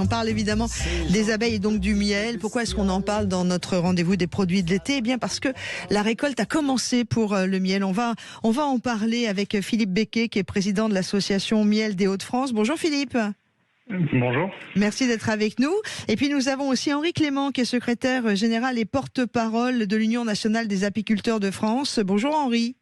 On parle évidemment des abeilles et donc du miel. Pourquoi est-ce qu'on en parle dans notre rendez-vous des produits de l'été ? Eh bien parce que la récolte a commencé pour le miel. On va en parler avec Philippe Becquet, qui est président de l'association Miel des Hauts-de-France. Bonjour Philippe. Bonjour. Merci d'être avec nous. Et puis nous avons aussi Henri Clément, qui est secrétaire général et porte-parole de l'Union nationale des apiculteurs de France. Bonjour Henri.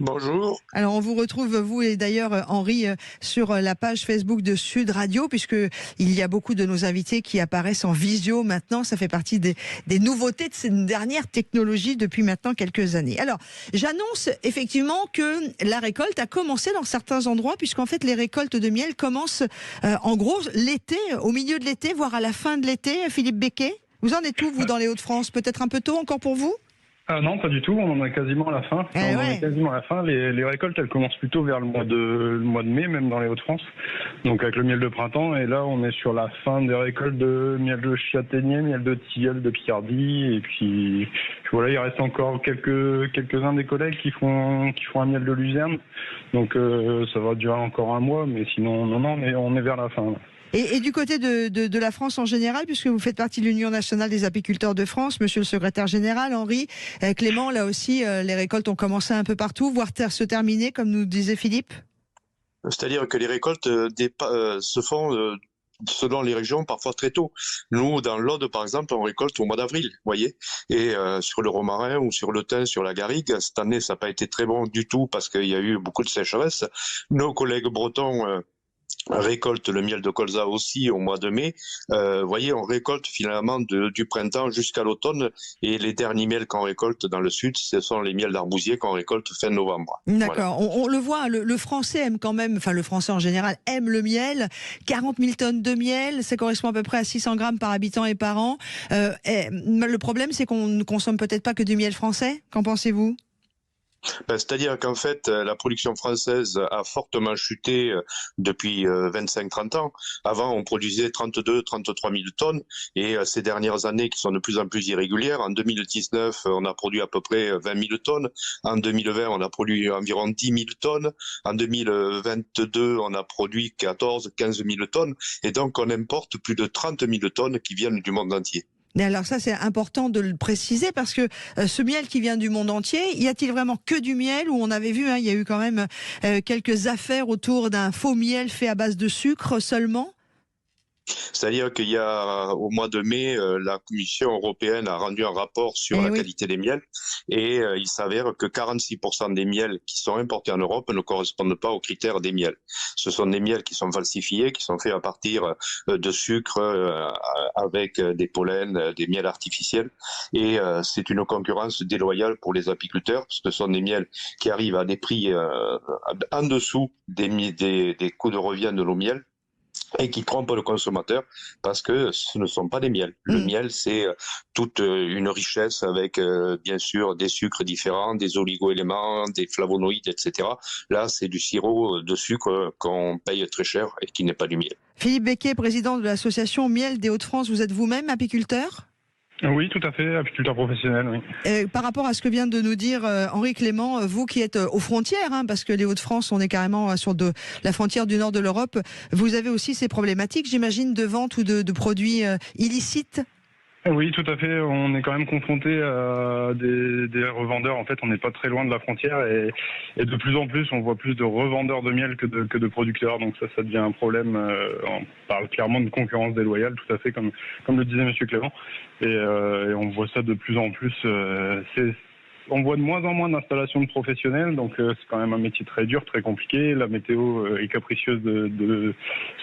Bonjour. Alors on vous retrouve, vous et d'ailleurs Henri, sur la page Facebook de Sud Radio, puisque il y a beaucoup de nos invités qui apparaissent en visio maintenant. Ça fait partie des nouveautés de ces dernières technologies depuis maintenant quelques années. Alors j'annonce effectivement que la récolte a commencé dans certains endroits, puisqu'en fait les récoltes de miel commencent en gros l'été, au milieu de l'été, voire à la fin de l'été. Philippe Becquet, vous en êtes où vous dans les Hauts-de-France ? Peut-être un peu tôt encore pour vous ? Ah non, pas du tout, on en est quasiment à la fin. Les récoltes, elles commencent plutôt vers le mois de mai, même dans les Hauts-de-France. Donc avec le miel de printemps, et là on est sur la fin des récoltes de miel de châtaignier, miel de tilleul, de Picardie, et puis voilà, il reste encore quelques-uns des collègues qui font un miel de luzerne. Donc ça va durer encore un mois, mais sinon non, mais on est vers la fin. Là. Et du côté de la France en général, puisque vous faites partie de l'Union nationale des apiculteurs de France, monsieur le secrétaire général, Henri Clément, là aussi, les récoltes ont commencé un peu partout, voire se terminer, comme nous disait Philippe. C'est-à-dire que les récoltes se font selon les régions, parfois très tôt. Nous, dans l'Aude, par exemple, on récolte au mois d'avril, vous voyez. Et sur le romarin ou sur le thym, sur la garrigue, cette année, ça n'a pas été très bon du tout parce qu'il y a eu beaucoup de sécheresse. Nos collègues bretons récolte le miel de colza aussi au mois de mai. Vous voyez, on récolte finalement du printemps jusqu'à l'automne, et les derniers miels qu'on récolte dans le sud, ce sont les miels d'arbousier qu'on récolte fin novembre. D'accord, voilà. On le voit, le français aime quand même, enfin le français en général aime le miel. 40 000 tonnes de miel, ça correspond à peu près à 600 grammes par habitant et par an. Le problème, c'est qu'on ne consomme peut-être pas que du miel français. Qu'en pensez-vous ? C'est-à-dire qu'en fait, la production française a fortement chuté depuis 25-30 ans. Avant, on produisait 32-33 000 tonnes, et ces dernières années qui sont de plus en plus irrégulières, en 2019, on a produit à peu près 20 000 tonnes, en 2020, on a produit environ 10 000 tonnes, en 2022, on a produit 14-15 000 tonnes, et donc on importe plus de 30 000 tonnes qui viennent du monde entier. Et alors ça, c'est important de le préciser, parce que ce miel qui vient du monde entier, y a-t-il vraiment que du miel ? Où on avait vu, il y a eu quand même quelques affaires autour d'un faux miel fait à base de sucre seulement ? C'est-à-dire qu'il y a, au mois de mai, la Commission européenne a rendu un rapport sur la qualité des miels, et il s'avère que 46% des miels qui sont importés en Europe ne correspondent pas aux critères des miels. Ce sont des miels qui sont falsifiés, qui sont faits à partir de sucre avec des pollens, des miels artificiels, et c'est une concurrence déloyale pour les apiculteurs, parce que ce sont des miels qui arrivent à des prix en dessous des coûts de revient de nos miels, et qui trompent le consommateur, parce que ce ne sont pas des miels. Le miel, c'est toute une richesse avec, bien sûr, des sucres différents, des oligo-éléments, des flavonoïdes, etc. Là, c'est du sirop de sucre qu'on paye très cher et qui n'est pas du miel. Philippe Becquet, président de l'association Miel des Hauts-de-France, vous êtes vous-même apiculteur ? Oui, tout à fait, apiculteur professionnel, oui. Par rapport à ce que vient de nous dire Henri Clément, vous qui êtes aux frontières, parce que les Hauts-de-France, on est carrément sur la frontière du nord de l'Europe, vous avez aussi ces problématiques, j'imagine, de vente ou de produits illicites ? Oui, tout à fait. On est quand même confronté à des revendeurs. En fait, on n'est pas très loin de la frontière, et de plus en plus, on voit plus de revendeurs de miel que de producteurs. Donc ça devient un problème. On parle clairement de concurrence déloyale, tout à fait, comme le disait Monsieur Clément. Et on voit ça de plus en plus. On voit de moins en moins d'installations de professionnels, donc c'est quand même un métier très dur, très compliqué. La météo est capricieuse de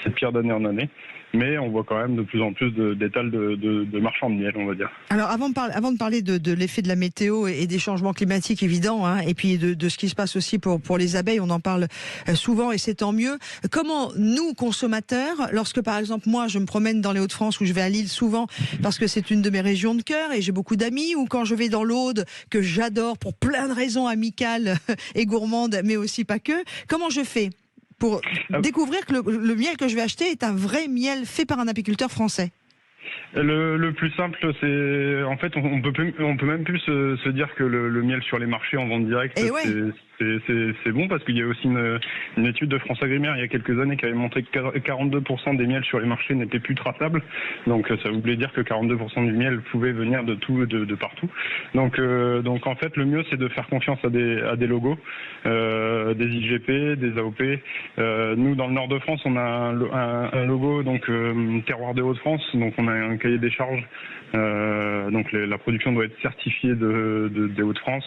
cette pierre d'année en année, mais on voit quand même de plus en plus d'étals de marchands de miel, on va dire. Alors avant de parler de l'effet de la météo et des changements climatiques évidents, et puis de ce qui se passe aussi pour les abeilles, on en parle souvent et c'est tant mieux. Comment nous, consommateurs, lorsque par exemple moi je me promène dans les Hauts-de-France, ou je vais à Lille souvent parce que c'est une de mes régions de cœur et j'ai beaucoup d'amis, ou quand je vais dans l'Aude que j'adore pour plein de raisons amicales et gourmandes, mais aussi pas que, comment je fais pour découvrir que le miel que je vais acheter est un vrai miel fait par un apiculteur français ? Le plus simple, c'est en fait on peut même plus se dire que le miel sur les marchés en vente directe, C'est bon parce qu'il y a aussi une étude de France Agrimaire il y a quelques années qui avait montré que 42% des miels sur les marchés n'étaient plus traçables. Donc ça voulait dire que 42% du miel pouvait venir de partout. Donc en fait le mieux c'est de faire confiance à des logos, des IGP, des AOP. Nous dans le nord de France on a un logo donc terroir des Hauts-de-France, donc on a un cahier des charges. Donc la production doit être certifiée des Hauts-de-France,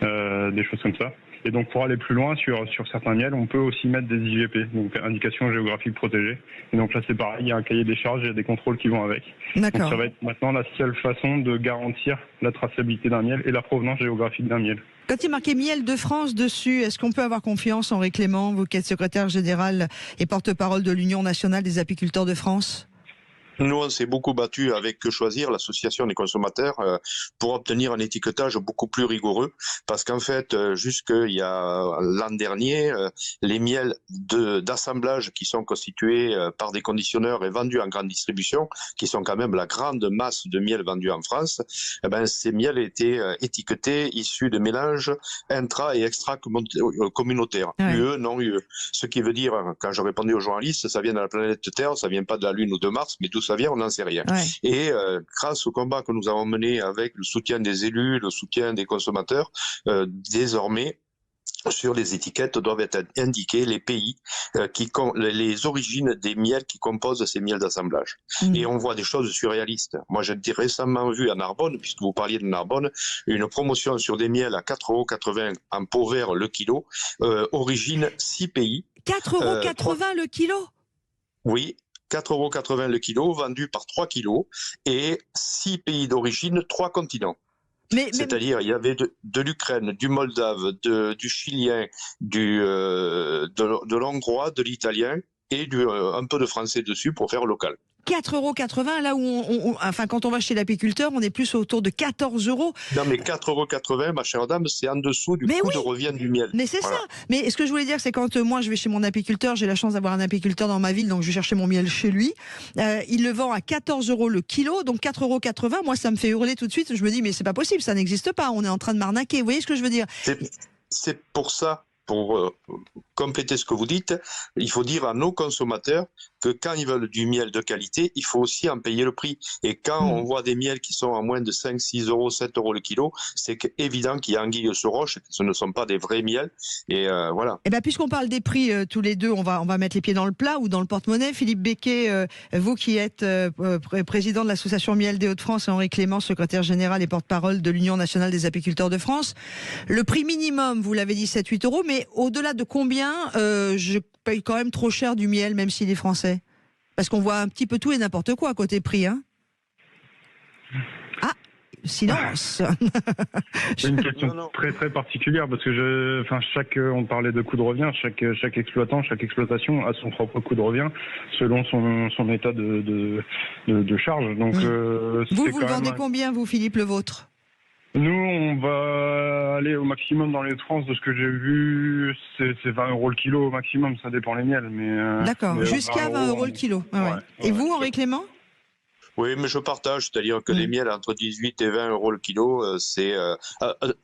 des choses comme ça. Et donc pour aller plus loin sur certains miels, on peut aussi mettre des IGP, donc indications géographiques protégées. Et donc là c'est pareil, il y a un cahier des charges, il y a des contrôles qui vont avec. D'accord. Donc ça va être maintenant la seule façon de garantir la traçabilité d'un miel et la provenance géographique d'un miel. Quand il est marqué miel de France dessus, est-ce qu'on peut avoir confiance, Henri Clément, vous qui êtes secrétaire général et porte-parole de l'Union nationale des apiculteurs de France ? Nous, on s'est beaucoup battu avec Que Choisir, l'association des consommateurs, pour obtenir un étiquetage beaucoup plus rigoureux. Parce qu'en fait, jusqu'il y a l'an dernier, les miels d'assemblage qui sont constitués par des conditionneurs et vendus en grande distribution, qui sont quand même la grande masse de miel vendu en France, eh ben, ces miels étaient étiquetés issus de mélanges intra- et extra-communautaires. Ouais. UE, non UE. Ce qui veut dire, quand je répondais aux journalistes, ça vient de la planète Terre, ça vient pas de la Lune ou de Mars, mais tout ça vient, on n'en sait rien. Ouais. Et grâce au combat que nous avons mené avec le soutien des élus, le soutien des consommateurs, désormais, sur les étiquettes doivent être indiqués les pays, les origines des miels qui composent ces miels d'assemblage. Et on voit des choses surréalistes. Moi, j'ai récemment vu à Narbonne, puisque vous parliez de Narbonne, une promotion sur des miels à 4,80 € en pot vert le kilo, origine 6 pays. 4,80 € le kilo ? Oui. 4,80 € le kilo, vendu par 3 kilos, et 6 pays d'origine, 3 continents. C'est-à-dire, il y avait de l'Ukraine, du Moldave, du Chilien, de l'Hongrois, de l'Italien, et un peu de français dessus pour faire local. 4,80 € là où enfin, quand on va chez l'apiculteur, on est plus autour de 14 €. Non, mais 4,80 €, ma chère dame, c'est en dessous du coût de revient du miel. Mais c'est ça. Mais ce que je voulais dire, c'est quand moi je vais chez mon apiculteur, j'ai la chance d'avoir un apiculteur dans ma ville, donc je vais chercher mon miel chez lui. Il le vend à 14 € le kilo, donc 4,80 €. Moi, ça me fait hurler tout de suite. Je me dis, mais c'est pas possible, ça n'existe pas. On est en train de m'arnaquer. Vous voyez ce que je veux dire ? C'est pour ça. Pour compléter ce que vous dites, il faut dire à nos consommateurs que quand ils veulent du miel de qualité, il faut aussi en payer le prix. Et quand on voit des miels qui sont à moins de 5, 6 €, 7 € le kilo, c'est évident qu'il y a anguille sous roche, que ce ne sont pas des vrais miels. Et voilà. Et ben, puisqu'on parle des prix tous les deux, on va mettre les pieds dans le plat ou dans le porte-monnaie. Philippe Becquet, vous qui êtes président de l'association Miel des Hauts-de-France, et Henri Clément, secrétaire général et porte-parole de l'Union nationale des apiculteurs de France. Le prix minimum, vous l'avez dit, 7-8 €, mais au-delà de combien je paye quand même trop cher du miel, même s'il est français ? Parce qu'on voit un petit peu tout et n'importe quoi côté prix, hein. Ah, silence. C'est une question très très particulière parce que on parlait de coût de revient, chaque exploitant, chaque exploitation a son propre coût de revient selon son état de charge. Donc vous le vendez combien, vous, Philippe, le vôtre ? Nous, on va aller au maximum dans les trans de ce que j'ai vu, c'est 20 € le kilo au maximum, ça dépend les miels. D'accord, jusqu'à 20 € le kilo. Et vous, Henri Clément ? Oui, mais je partage, c'est-à-dire que les miels entre 18 et 20 € le kilo, c'est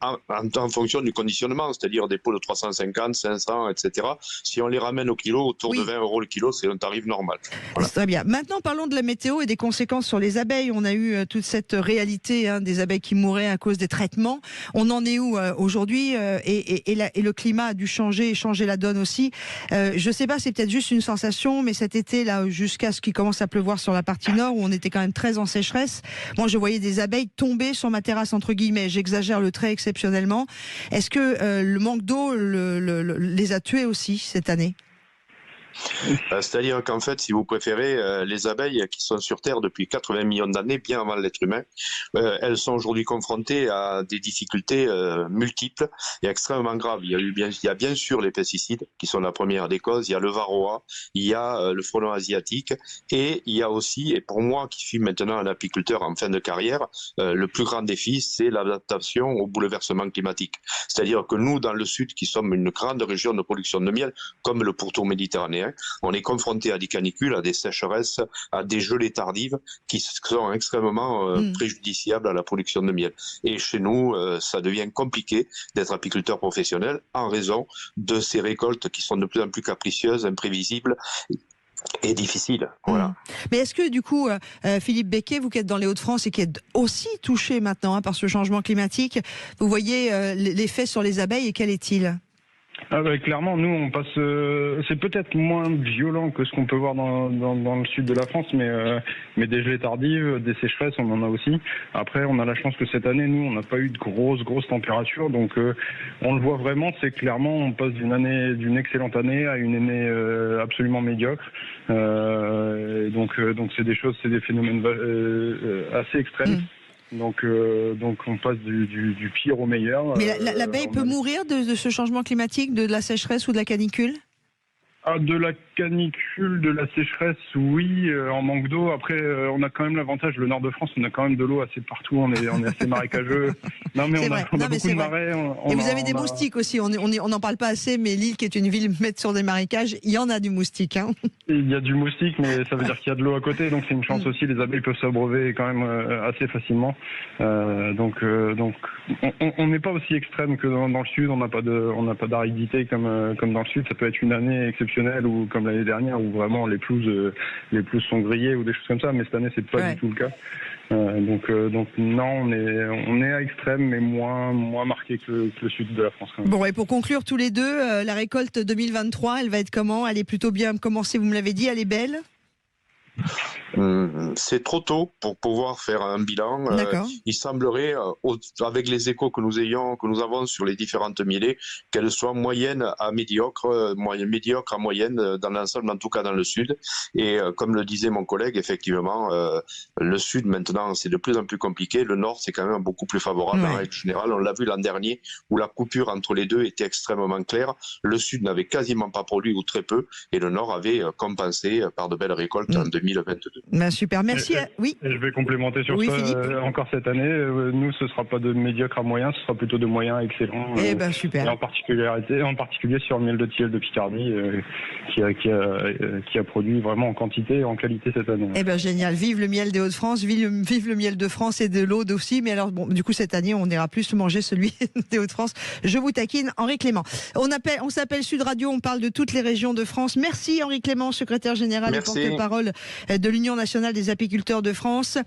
en fonction du conditionnement, c'est-à-dire des pots de 350, 500, etc. Si on les ramène au kilo, autour de 20 € le kilo, c'est un tarif normal. Voilà. Très bien. Maintenant, parlons de la météo et des conséquences sur les abeilles. On a eu toute cette réalité des abeilles qui mouraient à cause des traitements. On en est où aujourd'hui et le climat a dû changer la donne aussi. Je ne sais pas, c'est peut-être juste une sensation, mais cet été, là, jusqu'à ce qu'il commence à pleuvoir sur la partie nord, où on était quand même très en sécheresse. Moi, je voyais des abeilles tomber sur ma terrasse, entre guillemets. J'exagère le trait exceptionnellement. Est-ce que le manque d'eau les a tuées aussi cette année ? C'est-à-dire qu'en fait, si vous préférez, les abeilles qui sont sur Terre depuis 80 millions d'années, bien avant l'être humain, elles sont aujourd'hui confrontées à des difficultés multiples et extrêmement graves. Il y a bien sûr les pesticides, qui sont la première des causes, il y a le varroa, il y a le frelon asiatique, et il y a aussi, et pour moi qui suis maintenant un apiculteur en fin de carrière, le plus grand défi, c'est l'adaptation au bouleversement climatique. C'est-à-dire que nous, dans le sud, qui sommes une grande région de production de miel, comme le pourtour méditerranéen, rien. On est confronté à des canicules, à des sécheresses, à des gelées tardives qui sont extrêmement préjudiciables à la production de miel. Et chez nous, ça devient compliqué d'être apiculteur professionnel en raison de ces récoltes qui sont de plus en plus capricieuses, imprévisibles et difficiles. Voilà. Mais est-ce que du coup, Philippe Becquet, vous qui êtes dans les Hauts-de-France et qui êtes aussi touché maintenant par ce changement climatique, vous voyez l'effet sur les abeilles et quel est-il ? Clairement, nous, on passe. C'est peut-être moins violent que ce qu'on peut voir dans le sud de la France, mais des gelées tardives, des sécheresses, on en a aussi. Après, on a la chance que cette année, nous, on n'a pas eu de grosses températures, donc on le voit vraiment. C'est clairement, on passe d'une excellente année à une année absolument médiocre. Donc c'est des phénomènes assez extrêmes. Donc on passe du pire au meilleur. Mais l'abeille peut mourir de ce changement climatique, de la sécheresse ou de la canicule ? De la canicule, de la sécheresse, oui, en manque d'eau. Après, on a quand même l'avantage, le nord de France, on a quand même de l'eau assez partout, on est assez marécageux. Non, mais on a beaucoup de marais. Et vous avez des moustiques aussi, on n'en parle pas assez, mais Lille, qui est une ville mettre sur des marécages, il y en a du moustique. Hein. Il y a du moustique, mais ça veut dire qu'il y a de l'eau à côté, donc c'est une chance aussi, les abeilles peuvent s'abreuver quand même assez facilement. Donc on n'est pas aussi extrême que dans le sud, on n'a pas d'aridité comme dans le sud, ça peut être une année exceptionnelle ou comme l'année dernière où vraiment les pelouses sont grillées ou des choses comme ça, mais cette année c'est pas du tout le cas. Donc non, on est à extrême, mais moins marqué que le sud de la France. Bon, et pour conclure tous les deux, la récolte 2023, elle va être comment ? Elle est plutôt bien commencée, vous me l'avez dit, elle est belle ? C'est trop tôt pour pouvoir faire un bilan. Il semblerait, avec les échos que nous avons sur les différentes mielées, qu'elles soient moyennes à médiocres, médiocres à moyennes dans l'ensemble, en tout cas dans le sud. Et comme le disait mon collègue, effectivement, le sud maintenant c'est de plus en plus compliqué. Le nord c'est quand même beaucoup plus favorable en règle générale. On l'a vu l'an dernier où la coupure entre les deux était extrêmement claire. Le sud n'avait quasiment pas produit ou très peu, et le nord avait compensé par de belles récoltes en 2022. Ben super, merci. Oui. Et je vais complémenter sur ça. Encore cette année, nous, ce sera pas de médiocre à moyen, ce sera plutôt de moyen à excellent. Super. Et en particulier sur le miel de Tilleul de Picardie, qui a produit vraiment en quantité et en qualité cette année. Génial. Vive le miel des Hauts-de-France, vive le miel de France et de l'Aude aussi. Mais alors, du coup, cette année, on ira plus manger celui des Hauts-de-France. Je vous taquine, Henri Clément. On s'appelle Sud Radio, on parle de toutes les régions de France. Merci Henri Clément, secrétaire général et porte-parole de l'Union nationale des apiculteurs de France.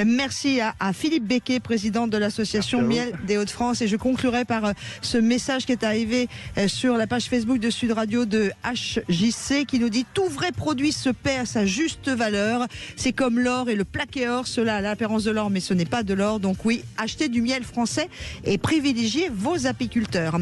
Merci à Philippe Becquet, président de l'association Miel des Hauts-de-France. Et je conclurai par ce message qui est arrivé sur la page Facebook de Sud Radio de HJC qui nous dit « Tout vrai produit se paie à sa juste valeur. C'est comme l'or et le plaqué or. Cela a l'apparence de l'or, mais ce n'est pas de l'or. Donc oui, achetez du miel français et privilégiez vos apiculteurs. »